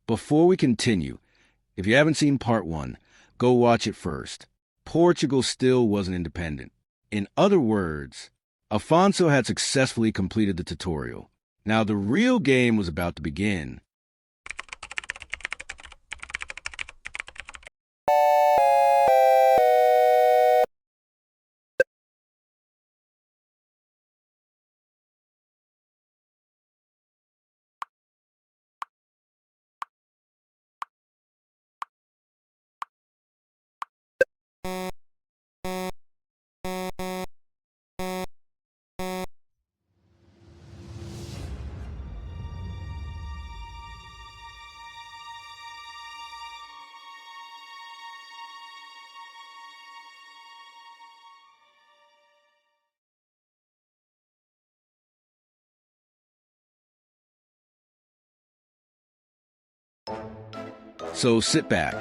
Before we continue, if you haven't seen part 1, go watch it first. Portugal still wasn't independent. In other words, Afonso had successfully completed the tutorial. Now the real game was about to begin. So sit back,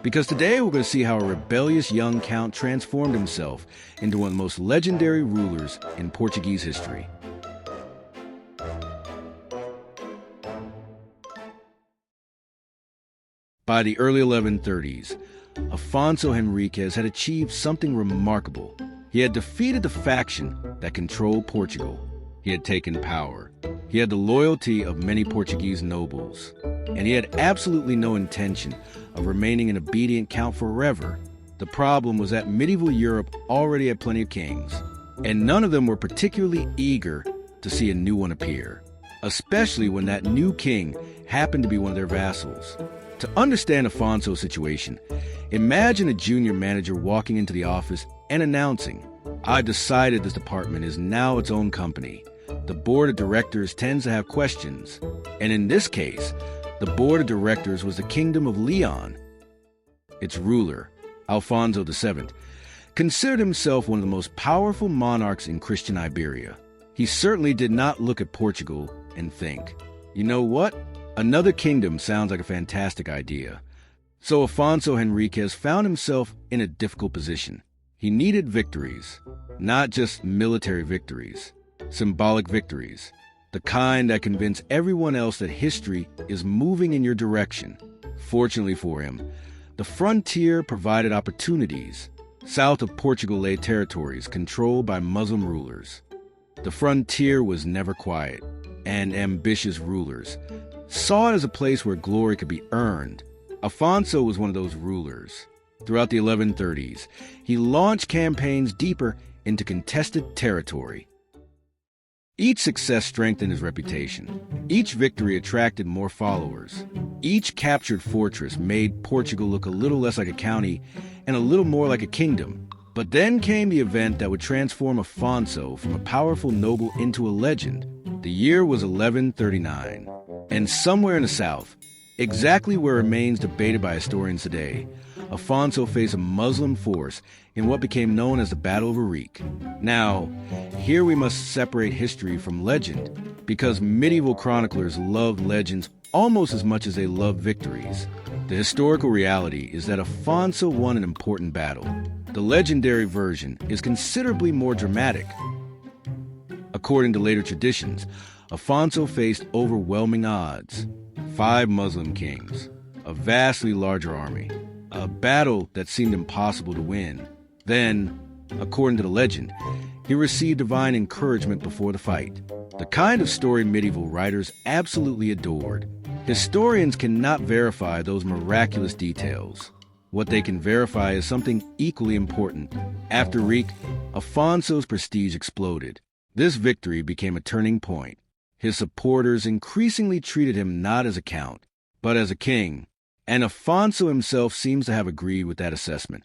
because today we're going to see how a rebellious young count transformed himself into one of the most legendary rulers in Portuguese history. By the early 1130s, Afonso Henriques had achieved something remarkable. He had defeated the faction that controlled Portugal. He had taken power. He had the loyalty of many Portuguese nobles. And he had absolutely no intention of remaining an obedient count forever. The problem was that medieval Europe already had plenty of kings, and none of them were particularly eager to see a new one appear, especially when that new king happened to be one of their vassals. To understand Afonso's situation, imagine a junior manager walking into the office and announcing, "I've decided this department is now its own company." The board of directors tends to have questions, and in this case, the board of directors was the Kingdom of Leon. Its ruler, Afonso VII, considered himself one of the most powerful monarchs in Christian Iberia. He certainly did not look at Portugal and think, "You know what? Another kingdom sounds like a fantastic idea." So Afonso Henriques found himself in a difficult position. He needed victories, not just military victories, symbolic victories. The kind that convince everyone else that history is moving in your direction. Fortunately for him, the frontier provided opportunities. South of Portugal lay territories controlled by Muslim rulers. The frontier was never quiet, and ambitious rulers saw it as a place where glory could be earned. Afonso was one of those rulers. Throughout the 1130s, he launched campaigns deeper into contested territory. Each success strengthened his reputation. Each victory attracted more followers. Each captured fortress made Portugal look a little less like a county and a little more like a kingdom. But then came the event that would transform Afonso from a powerful noble into a legend. The year was 1139, and somewhere in the south, exactly where remains debated by historians today, Afonso faced a Muslim force in what became known as the Battle of Henriques. Now, here we must separate history from legend, because medieval chroniclers loved legends almost as much as they loved victories. The historical reality is that Afonso won an important battle. The legendary version is considerably more dramatic. According to later traditions, Afonso faced overwhelming odds: 5 Muslim kings, a vastly larger army, a battle that seemed impossible to win. Then, according to the legend, he received divine encouragement before the fight. The kind of story medieval writers absolutely adored. Historians cannot verify those miraculous details. What they can verify is something equally important. After Henriques, Afonso's prestige exploded. This victory became a turning point. His supporters increasingly treated him not as a count, but as a king, and Afonso himself seems to have agreed with that assessment.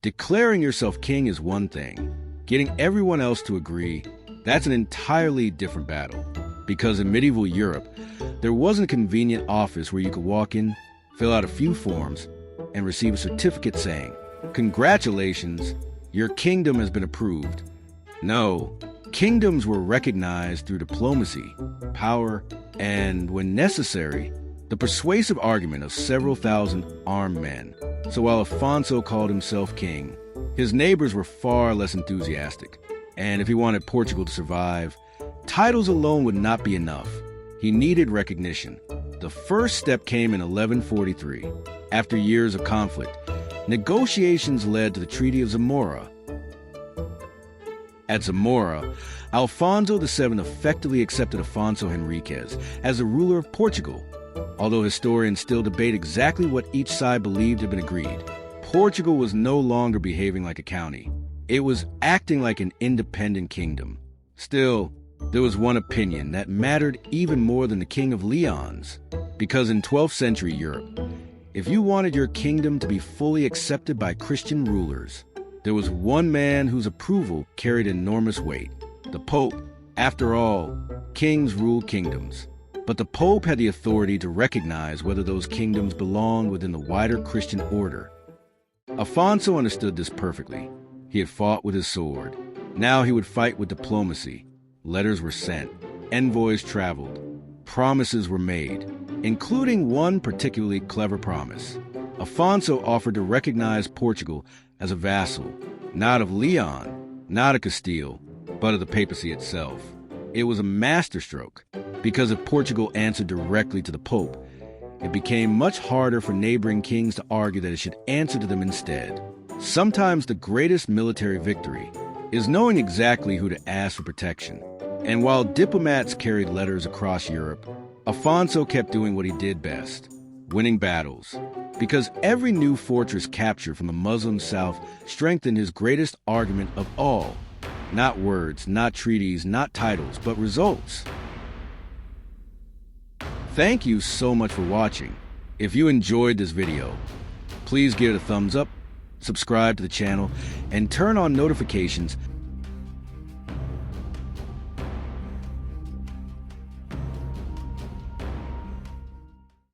Declaring yourself king is one thing. Getting everyone else to agree, that's an entirely different battle. Because in medieval Europe, there wasn't a convenient office where you could walk in, fill out a few forms, and receive a certificate saying, "Congratulations, your kingdom has been approved." No, kingdoms were recognized through diplomacy, power, and, when necessary, the persuasive argument of several thousand armed men. So while Afonso called himself king, his neighbors were far less enthusiastic. And if he wanted Portugal to survive, titles alone would not be enough. He needed recognition. The first step came in 1143. After years of conflict, negotiations led to the Treaty of Zamora. At Zamora, Alfonso VII effectively accepted Afonso Henriques as the ruler of Portugal. Although historians still debate exactly what each side believed had been agreed, Portugal was no longer behaving like a county. It was acting like an independent kingdom. Still, there was one opinion that mattered even more than the King of Leon's. Because in 12th century Europe, if you wanted your kingdom to be fully accepted by Christian rulers, there was one man whose approval carried enormous weight: the Pope. After all, kings ruled kingdoms. But the Pope had the authority to recognize whether those kingdoms belonged within the wider Christian order. Afonso understood this perfectly. He had fought with his sword. Now he would fight with diplomacy. Letters were sent, envoys traveled, promises were made, including one particularly clever promise. Afonso offered to recognize Portugal as a vassal, not of Leon, not of Castile, but of the papacy itself. It was a masterstroke, because if Portugal answered directly to the Pope, it became much harder for neighboring kings to argue that it should answer to them instead. Sometimes the greatest military victory is knowing exactly who to ask for protection. And while diplomats carried letters across Europe, Afonso kept doing what he did best: winning battles. Because every new fortress captured from the Muslim South strengthened his greatest argument of all. Not words, not treaties, not titles, but results. Thank you so much for watching. If you enjoyed this video, please give it a thumbs up, subscribe to the channel, and turn on notifications